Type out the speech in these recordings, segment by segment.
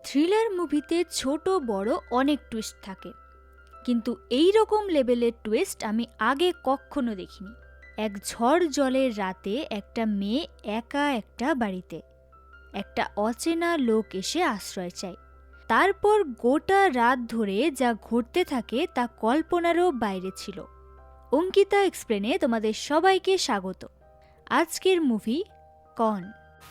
Thriller মুভিতে ছোট বড় অনেক টুইস্ট থাকে, কিন্তু এই রকম লেভেলের টুইস্ট আমি আগে কখনো দেখিনি। এক ঝড় জলের রাতে একটা মেয়ে একা একটা বাড়িতে, একটা অচেনা লোক এসে আশ্রয় চায়। তারপর গোটা রাত ধরে যা ঘটতে থাকে তা কল্পনারও বাইরে ছিল। অঙ্কিতা এক্সপ্লেনে তোমাদের সবাইকে স্বাগত। আজকের মুভি কন।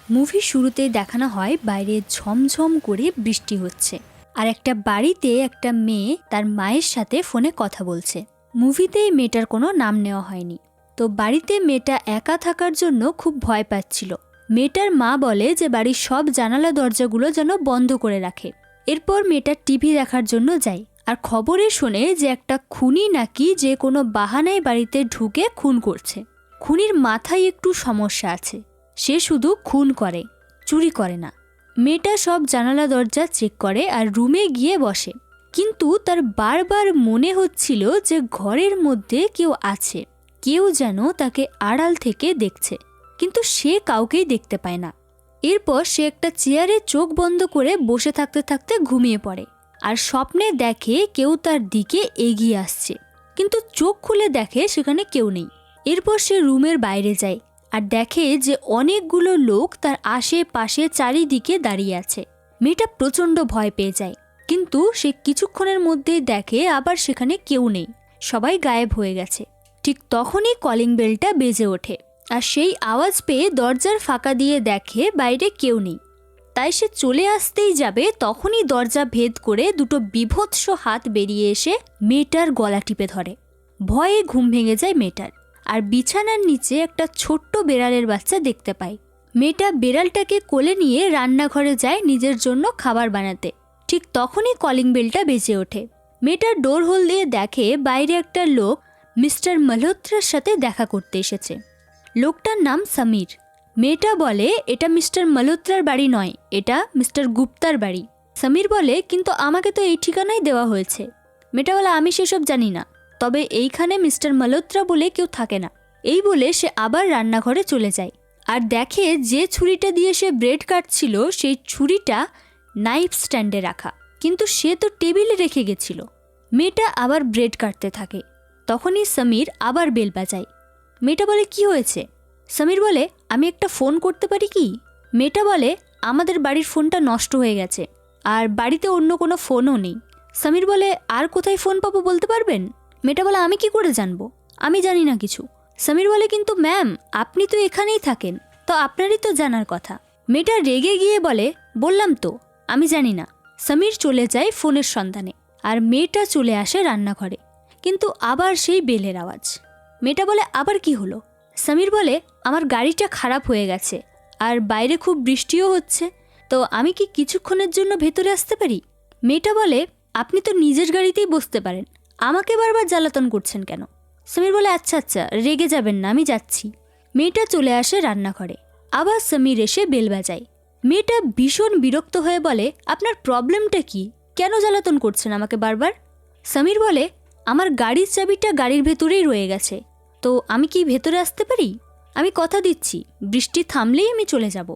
মুভি শুরুতেই দেখানো হয় বাইরে ঝমঝম করে বৃষ্টি হচ্ছে, আর একটা বাড়িতে একটা মেয়ে তার মায়ের সাথে ফোনে কথা বলছে। মুভিতে মেয়েটার কোনো নাম নেওয়া হয়নি। তো বাড়িতে মেয়েটা একা থাকার জন্য খুব ভয় পাচ্ছিল। মেয়েটার মা বলে যে বাড়ির সব জানালা দরজাগুলো যেন বন্ধ করে রাখে। এরপর মেয়েটা টিভি দেখার জন্য যায়, আর খবরে শোনে যে একটা খুনি নাকি যে কোনো বাহানায় বাড়িতে ঢুকে খুন করছে। খুনির মাথায় একটু সমস্যা আছে, সে শুধু খুন করে, চুরি করে না। মেয়েটা সব জানালা দরজা চেক করে আর রুমে গিয়ে বসে, কিন্তু তার বারবার মনে হচ্ছিল যে ঘরের মধ্যে কেউ আছে, কেউ যেন তাকে আড়াল থেকে দেখছে, কিন্তু সে কাউকেই দেখতে পায় না। এরপর সে একটা চেয়ারে চোখ বন্ধ করে বসে থাকতে থাকতে ঘুমিয়ে পড়ে, আর স্বপ্নে দেখে কেউ তার দিকে এগিয়ে আসছে, কিন্তু চোখ খুলে দেখে সেখানে কেউ নেই। এরপর সে রুমের বাইরে যায় আর দেখে যে অনেকগুলো লোক তার আশেপাশে চারিদিকে দাঁড়িয়ে আছে। মেয়েটা প্রচণ্ড ভয় পেয়ে যায়, কিন্তু সে কিছুক্ষণের মধ্যেই দেখে আবার সেখানে কেউ নেই, সবাই গায়েব হয়ে গেছে। ঠিক তখনই কলিং বেলটা বেজে ওঠে, আর সেই আওয়াজ পেয়ে দরজার ফাঁকা দিয়ে দেখে বাইরে কেউ নেই। তাই সে চলে আসতেই যাবে, তখনই দরজা ভেদ করে দুটো বীভৎস হাত বেরিয়ে এসে মেয়েটার গলা টিপে ধরে। ভয়ে ঘুম ভেঙে যায় মেয়েটার, আর বিছানার নিচে একটা ছোট্ট বেড়ালের বাচ্চা দেখতে পায়। মেয়েটা বেড়ালটাকে কোলে নিয়ে রান্নাঘরে যায় নিজের জন্য খাবার বানাতে। ঠিক তখনই কলিং বেলটা বেজে ওঠে। মেয়েটার ডোর হোল দিয়ে দেখে বাইরে একটা লোক মিস্টার মালহোত্রার সাথে দেখা করতে এসেছে। লোকটার নাম সমীর। মেয়েটা বলে এটা মিস্টার মালহোত্রার বাড়ি নয়, এটা মিস্টার গুপ্তার বাড়ি। সমীর বলে কিন্তু আমাকে তো এই ঠিকানাই দেওয়া হয়েছে। মেয়েটা বলে আমি সেসব জানি না, তবে এইখানে মিস্টার মালহোত্রা বলে কেউ থাকে না। এই বলে সে আবার রান্নাঘরে চলে যায়, আর দেখে যে ছুরিটা দিয়ে সে ব্রেড কাটছিল সেই ছুরিটা নাইফ স্ট্যান্ডে রাখা, কিন্তু সে তো টেবিলে রেখে গেছিল। মেয়েটা আবার ব্রেড কাটতে থাকে, তখনই সমীর আবার বেল বাজায়। মেয়েটা বলে কি হয়েছে? সমীর বলে আমি একটা ফোন করতে পারি কি? মেয়েটা বলে আমাদের বাড়ির ফোনটা নষ্ট হয়ে গেছে, আর বাড়িতে অন্য কোনো ফোনও নেই। সমীর বলে আর কোথায় ফোন পাবো বলতে পারবেন? মেয়েটা বলে আমি কি করে জানবো, আমি জানি না কিছু। সমীর বলে কিন্তু ম্যাম আপনি তো এখানেই থাকেন, তো আপনারই তো জানার কথা। মেয়েটা রেগে গিয়ে বলে বললাম তো আমি জানি না। সমীর চলে যায় ফোনের সন্ধানে, আর মেয়েটা চলে আসে রান্নাঘরে, কিন্তু আবার সেই বেলের আওয়াজ। মেয়েটা বলে আবার কি হলো? সমীর বলে আমার গাড়িটা খারাপ হয়ে গেছে, আর বাইরে খুব বৃষ্টিও হচ্ছে, তো আমি কি কিছুক্ষণের জন্য ভেতরে আসতে পারি? মেয়েটা বলে আপনি তো নিজের গাড়িতেই বসতে পারেন, আমাকে বারবার জ্বালাতন করছেন কেন? সমীর বলে আচ্ছা আচ্ছা রেগে যাবেন না, আমি যাচ্ছি। মেয়েটা চলে আসে রান্নাঘরে, আবার সমীর এসে বেল বাজায়। মেয়েটা ভীষণ বিরক্ত হয়ে বলে আপনার প্রবলেমটা কি, কেন জ্বালাতন করছেন আমাকে বারবার? সমীর বলে আমার গাড়ির চাবিটা গাড়ির ভেতরেই রয়ে গেছে, তো আমি কি ভেতরে আসতে পারি? আমি কথা দিচ্ছি বৃষ্টি থামলেই আমি চলে যাব।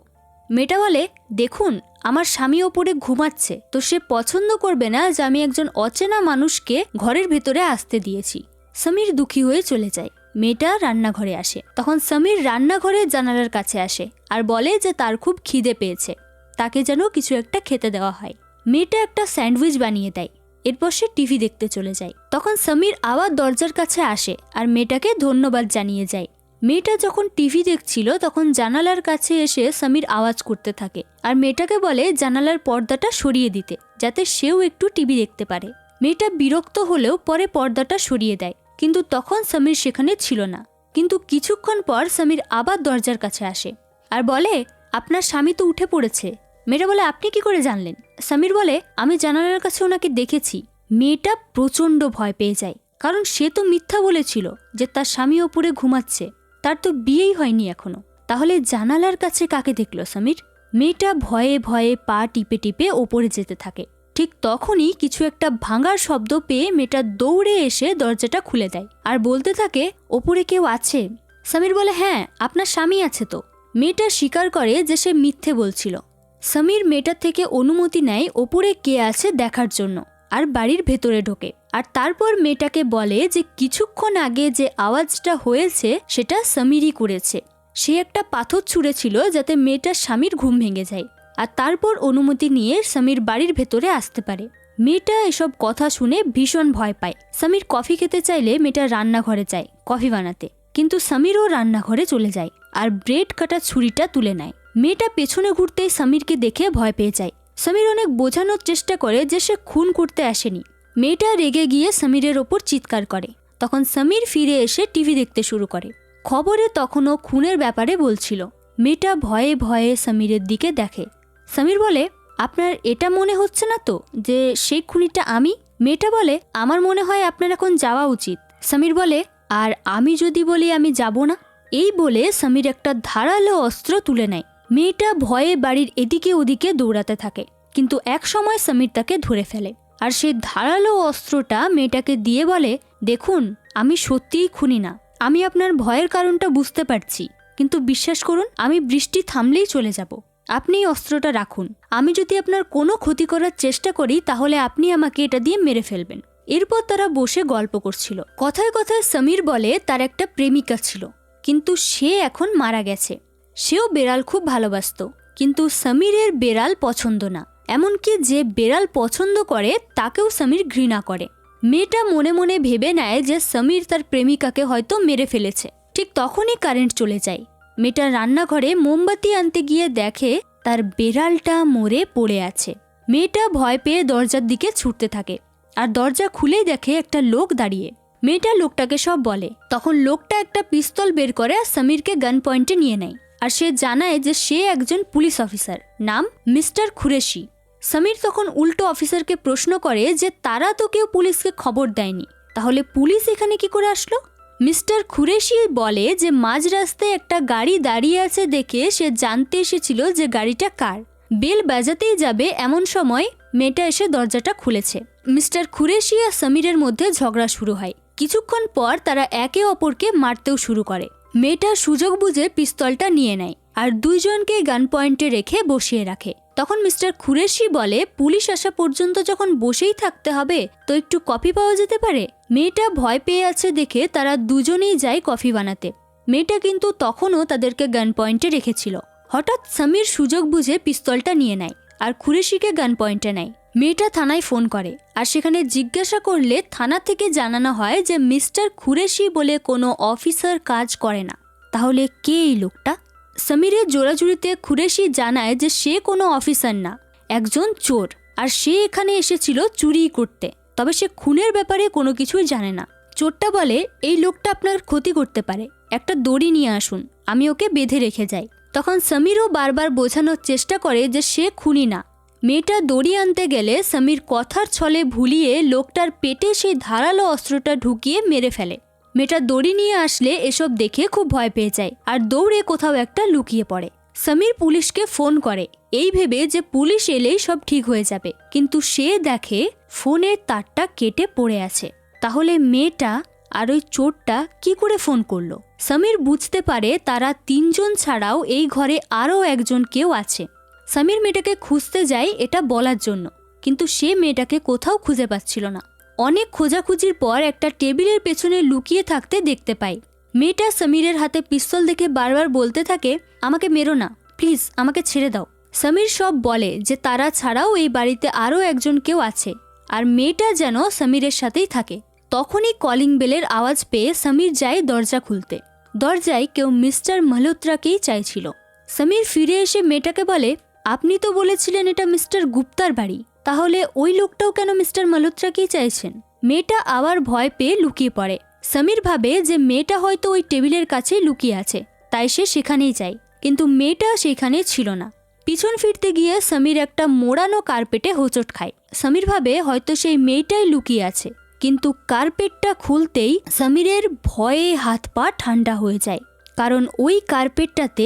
মেয়েটা বলে দেখুন আমার স্বামী ওপরে ঘুমাচ্ছে, তো সে পছন্দ করবে না যে আমি একজন অচেনা মানুষকে ঘরের ভেতরে আসতে দিয়েছি। সমীর দুঃখী হয়ে চলে যায়। মেয়েটা রান্নাঘরে আসে, তখন সমীর রান্নাঘরের জানালার কাছে আসে আর বলে যে তার খুব খিদে পেয়েছে, তাকে যেন কিছু একটা খেতে দেওয়া হয়। মেয়েটা একটা স্যান্ডউইচ বানিয়ে দেয়, এরপর সে টিভি দেখতে চলে যায়। তখন সমীর আবার দরজার কাছে আসে আর মেয়েটাকে ধন্যবাদ জানিয়ে যায়। মেয়েটা যখন টিভি দেখছিল তখন জানালার কাছে এসে সমীর আওয়াজ করতে থাকে, আর মেয়েটাকে বলে জানালার পর্দাটা সরিয়ে দিতে, যাতে সেও একটু টিভি দেখতে পারে। মেয়েটা বিরক্ত হলেও পরে পর্দাটা সরিয়ে দেয়, কিন্তু তখন সমীর সেখানে ছিল না। কিন্তু কিছুক্ষণ পর সমীর আবার দরজার কাছে আসে আর বলে আপনার স্বামী তো উঠে পড়েছে। মেয়েটা বলে আপনি কি করে জানলেন? সমীর বলে আমি জানালার কাছে ওনাকে দেখেছি। মেয়েটা প্রচণ্ড ভয় পেয়ে যায়, কারণ সে তো মিথ্যা বলেছিল যে তার স্বামী ওপরে ঘুমাচ্ছে, তার তো বিয়েই হয়নি এখনো। তাহলে জানালার কাছে কাকে দেখলো সমীর? মেয়েটা ভয়ে ভয়ে পা টিপে টিপে ওপরে যেতে থাকে। ঠিক তখনই কিছু একটা ভাঙার শব্দ পেয়ে মেয়েটা দৌড়ে এসে দরজাটা খুলে দেয় আর বলতে থাকে ওপরে কেউ আছে। সমীর বলে হ্যাঁ আপনার স্বামী আছে তো। মেয়েটা স্বীকার করে যে সে মিথ্যে বলছিল। সমীর মেয়েটার থেকে অনুমতি নেয় ওপরে কে আছে দেখার জন্য আর বাড়ির ভেতরে ঢোকে। আর তারপর মেয়েটাকে বলে যে কিছুক্ষণ আগে যে আওয়াজটা হয়েছে সেটা সমীরই করেছে। সে একটা পাথর ছুঁড়েছিল যাতে মেয়েটার স্বামীর ঘুম ভেঙে যায়। আর তারপর অনুমতি নিয়ে সমীর বাড়ির ভেতরে আসতে পারে। মেয়েটা এসব কথা শুনে ভীষণ ভয় পায়। সমীর কফি খেতে চাইলে মেয়েটা রান্নাঘরে যায় কফি বানাতে, কিন্তু সমীরও রান্নাঘরে চলে যায় আর ব্রেড কাটা ছুরিটা তুলে নেয়। মেয়েটা পেছনে ঘুরতেই সমীরকে দেখে ভয় পেয়ে যায়। সমীর অনেক বোঝানোর চেষ্টা করে যে সে খুন করতে আসেনি। মেয়েটা রেগে গিয়ে সমীরের ওপর চিৎকার করে। তখন সমীর ফিরে এসে টিভি দেখতে শুরু করে। খবরে তখনও খুনের ব্যাপারে বলছিল। মেয়েটা ভয়ে ভয়ে সমীরের দিকে দেখে। সমীর বলে, আপনার এটা মনে হচ্ছে না তো যে সেই খুনিটা আমি? মেয়েটা বলে, আমার মনে হয় আপনার এখন যাওয়া উচিত। সমীর বলে, আর আমি যদি বলি আমি যাব না? এই বলে সমীর একটা ধারালো অস্ত্র তুলে নেয়। মেয়েটা ভয়ে বাড়ির এদিকে ওদিকে দৌড়াতে থাকে, কিন্তু এক সময় সমীর তাকে ধরে ফেলে আর সেই ধারালো অস্ত্রটা মেয়েটাকে দিয়ে বলে, দেখুন আমি সত্যিই খুনি না। আমি আপনার ভয়ের কারণটা বুঝতে পারছি, কিন্তু বিশ্বাস করুন আমি বৃষ্টি থামলেই চলে যাব। আপনি অস্ত্রটা রাখুন। আমি যদি আপনার কোনো ক্ষতি করার চেষ্টা করি তাহলে আপনি আমাকে এটা দিয়ে মেরে ফেলবেন। এরপর তারা বসে গল্প করছিল। কথায় কথায় সমীর বলে তার একটা প্রেমিকা ছিল, কিন্তু সে এখন মারা গেছে। সেও বেড়াল খুব ভালোবাসত, কিন্তু সমীরের বেড়াল পছন্দ না। এমনকি যে বেড়াল পছন্দ করে তাকেও সমীর ঘৃণা করে। মেয়েটা মনে মনে ভেবে নেয় যে সমীর তার প্রেমিকাকে হয়তো মেরে ফেলেছে। ঠিক তখনই কারেন্ট চলে যায়। মেয়েটা রান্নাঘরে মোমবাতি আনতে গিয়ে দেখে তার বেড়ালটা মরে পড়ে আছে। মেয়েটা ভয় পেয়ে দরজার দিকে ছুটতে থাকে আর দরজা খুলেই দেখে একটা লোক দাঁড়িয়ে। মেয়েটা লোকটাকে সব বলে। তখন লোকটা একটা পিস্তল বের করে আর সমীরকে গান পয়েন্টে নিয়ে নেয়। আর সে জানায় যে সে একজন পুলিশ অফিসার, নাম মিস্টার কুরেশি। সমীর তখন উল্টো অফিসারকে প্রশ্ন করে যে তারা তো কেউ পুলিশকে খবর দেয়নি, তাহলে পুলিশ এখানে কি করে আসলো? মিস্টার কুরেশি বলে যে মাঝ রাস্তায় একটা গাড়ি দাঁড়িয়ে আছে দেখে সে জানতে এসেছিল যে গাড়িটা কার। বেল বাজাতেই যাবে এমন সময় মেয়েটা এসে দরজাটা খুলেছে। মিস্টার কুরেশি আর সমীরের মধ্যে ঝগড়া শুরু হয়। কিছুক্ষণ পর তারা একে অপরকে মারতেও শুরু করে। মেয়েটা সুযোগ বুঝে পিস্তলটা নিয়ে নেয় আর দুইজনকে গান পয়েন্টে রেখে বসিয়ে রাখে। তখন মিস্টার কুরেশি বলে, পুলিশ আসা পর্যন্ত যখন বসেই থাকতে হবে তো একটু কফি পাওয়া যেতে পারে। মেয়েটা ভয় পেয়ে আছে দেখে তারা দুজনেই যায় কফি বানাতে। মেয়েটা কিন্তু তখনও তাদেরকে গান পয়েন্টে রেখেছিল। হঠাৎ সমীর সুযোগ বুঝে পিস্তলটা নিয়ে নেয় আর কুরেশিকে গান পয়েন্টে নেয়। মেয়েটা থানায় ফোন করে আর সেখানে জিজ্ঞাসা করলে থানা থেকে জানানো হয় যে মিস্টার কুরেশি বলে কোনো অফিসার কাজ করে না। তাহলে কে এই লোকটা? সমীরের জোড়াজুড়িতে কুরেশি জানায় যে সে কোনো অফিসার না, একজন চোর। আর সে এখানে এসেছিল চুরি করতে, তবে সে খুনের ব্যাপারে কোনো কিছুই জানে না। চোরটা বলে, এই লোকটা আপনার ক্ষতি করতে পারে, একটা দড়ি নিয়ে আসুন, আমি ওকে বেঁধে রেখে যাই। তখন সমীরও বারবার বোঝানোর চেষ্টা করে যে সে খুনি না। মেয়েটা দড়ি আনতে গেলে সমীর কথার ছলে ভুলিয়ে লোকটার পেটে সেই ধারালো অস্ত্রটা ঢুকিয়ে মেরে ফেলে। মেয়েটা দড়ি নিয়ে আসলে এসব দেখে খুব ভয় পেয়ে যায় আর দৌড়ে কোথাও একটা লুকিয়ে পড়ে। সমীর পুলিশকে ফোন করে এই ভেবে যে পুলিশ এলেই সব ঠিক হয়ে যাবে, কিন্তু সে দেখে ফোনের তারটা কেটে পড়ে আছে। তাহলে মেয়েটা আর ওই চোরটা কি করে ফোন করলো? সমীর বুঝতে পারে তারা তিনজন ছাড়াও এই ঘরে আরও একজন কেউ আছে। সমীর মেয়েটাকে খুঁজতে যায় এটা বলার জন্য, কিন্তু সে মেয়েটাকে কোথাও খুঁজে পাচ্ছিল না। অনেক খোঁজাখুঁজির পর একটা টেবিলের পেছনে লুকিয়ে থাকতে দেখতে পাই। মেয়েটা সমীরের হাতে পিস্তল দেখে বারবার বলতে থাকে, আমাকে মেরো না, প্লিজ আমাকে ছেড়ে দাও। সমীর সব বলে যে তারা ছাড়াও এই বাড়িতে আরও একজন কেউ আছে আর মেয়েটা যেন সমীরের সাথেই থাকে। তখনই কলিং বেলের আওয়াজ পেয়ে সমীর যায় দরজা খুলতে। দরজায় কেউ মিস্টার মালহোত্রাকেই চাইছিল। সমীর ফিরে এসে মেয়েটাকে বলে, আপনি তো বলেছিলেন এটা মিস্টার গুপ্তার বাড়ি, তাহলে ওই লোকটাও কেন মিস্টার মালহোত্রাকেই চাইছেন? মেয়েটা আবার ভয় পেয়ে লুকিয়ে পড়ে। সমীর ভাবে যে মেয়েটা হয়তো ওই টেবিলের কাছেই লুকিয়ে আছে, তাই সে সেখানেই যায়, কিন্তু মেয়েটা সেখানে ছিল না। পিছন ফিরতে গিয়ে সমীর একটা মোড়ানো কার্পেটে হোঁচট খায়। সমীর ভাবে হয়তো সেই মেয়েটাই লুকিয়ে আছে, কিন্তু কার্পেটটা খুলতেই সমীরের ভয়ে হাত পা ঠান্ডা হয়ে যায়, কারণ ওই কার্পেটটাতে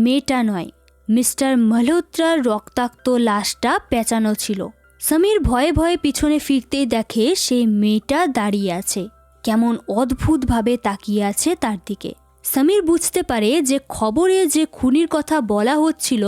মেয়েটা নয়, মিস্টার মালহোত্রার রক্তাক্ত লাশটা পেঁচানো ছিল। সমীর ভয়ে ভয়ে পিছনে ফিরতেই দেখে সেই মেয়েটা দাঁড়িয়ে আছে, কেমন অদ্ভুতভাবে তাকিয়ে আছে তার দিকে। সমীর বুঝতে পারে যে খবরে যে খুনির কথা বলা হচ্ছিল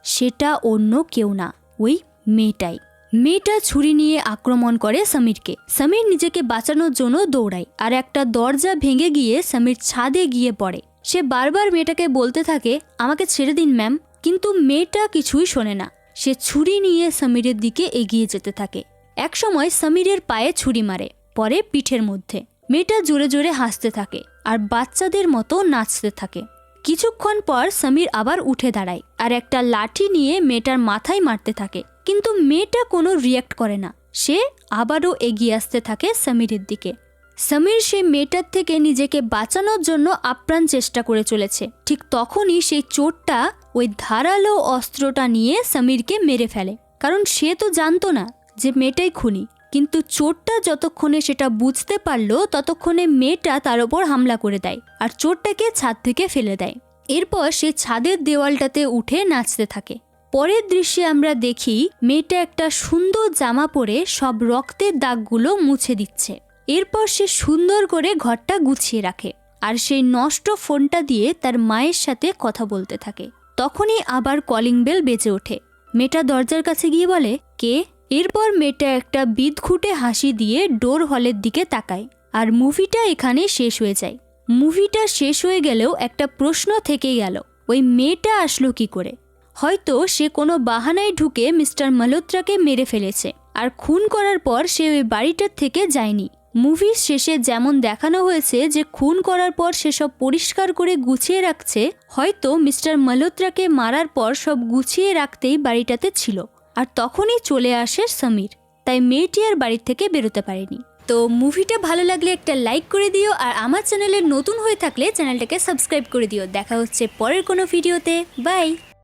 সেটা অন্য কেউ না, ওই মেয়েটাই। মেয়েটা ছুরি নিয়ে আক্রমণ করে সমীরকে। সমীর নিজেকে বাঁচানোর জন্য দৌড়ায় আর একটা দরজা ভেঙে গিয়ে সমীর ছাদে গিয়ে পড়ে। সে বারবার মেয়েটাকে বলতে থাকে, আমাকে ছেড়ে দিন ম্যাম, কিন্তু মেয়েটা কিছুই শোনে না। সে ছুরি নিয়ে সমীরের দিকে এগিয়ে যেতে থাকে। একসময় সমীরের পায়ে ছুরি মারে, পরে পিঠের মধ্যে। মেয়েটা জোরে জোরে হাসতে থাকে আর বাচ্চাদের মতো নাচতে থাকে। কিছুক্ষণ পর সমীর আবার উঠে দাঁড়ায় আর একটা লাঠি নিয়ে মেয়েটার মাথায় মারতে থাকে, কিন্তু মেয়েটা কোনো রিয়াক্ট করে না। সে আবারও এগিয়ে আসতে থাকে সমীরের দিকে। সমীর সেই মেয়েটার থেকে নিজেকে বাঁচানোর জন্য আপ্রাণ চেষ্টা করে চলেছে। ঠিক তখনই সেই চোরটা ওই ধারালো অস্ত্রটা নিয়ে সমীরকে মেরে ফেলে, কারণ সে তো জানতো না যে মেয়েটাই খুনি। কিন্তু চোরটা যতক্ষণে সেটা বুঝতে পারলো ততক্ষণে মেয়েটা তার ওপর হামলা করে দেয় আর চোরটাকে ছাদ থেকে ফেলে দেয়। এরপর সে ছাদের দেওয়ালটাতে উঠে নাচতে থাকে। পরের দৃশ্যে আমরা দেখি মেয়েটা একটা সুন্দর জামা পরে সব রক্তের দাগগুলো মুছে দিচ্ছে। এরপর সে সুন্দর করে ঘরটা গুছিয়ে রাখে আর সেই নষ্ট ফোনটা দিয়ে তার মায়ের সাথে কথা বলতে থাকে। তখনই আবার কলিং বেল বেজে ওঠে। মেয়েটা দরজার কাছে গিয়ে বলে, কে? এরপর মেয়েটা একটা বিদঘুটে হাসি দিয়ে ডোর হলের দিকে তাকায় আর মুভিটা এখানে শেষ হয়ে যায়। মুভিটা শেষ হয়ে গেলেও একটা প্রশ্ন থেকেই গেল, ওই মেয়েটা আসলো কি করে? হয়তো সে কোনো বাহানায় ঢুকে মিস্টার মালহোত্রাকে মেরে ফেলেছে আর খুন করার পর সে ওই বাড়িটার থেকে যায়নি। মুভির শেষে যেমন দেখানো হয়েছে যে খুন করার পর সে সব পরিষ্কার করে গুছিয়ে রাখছে, হয়তো মিস্টার মালহোত্রাকে মারার পর সব গুছিয়ে রাখতেই বাড়িটাতে ছিল আর তখনই চলে আসে সমীর। তাই মেয়েটি আর বাড়ির থেকে বেরোতে পারেনি। তো মুভিটা ভালো লাগলে একটা লাইক করে দিও আর আমার চ্যানেলে নতুন হয়ে থাকলে চ্যানেলটাকে সাবস্ক্রাইব করে দিও। দেখা হচ্ছে পরের কোনো ভিডিওতে। বাই।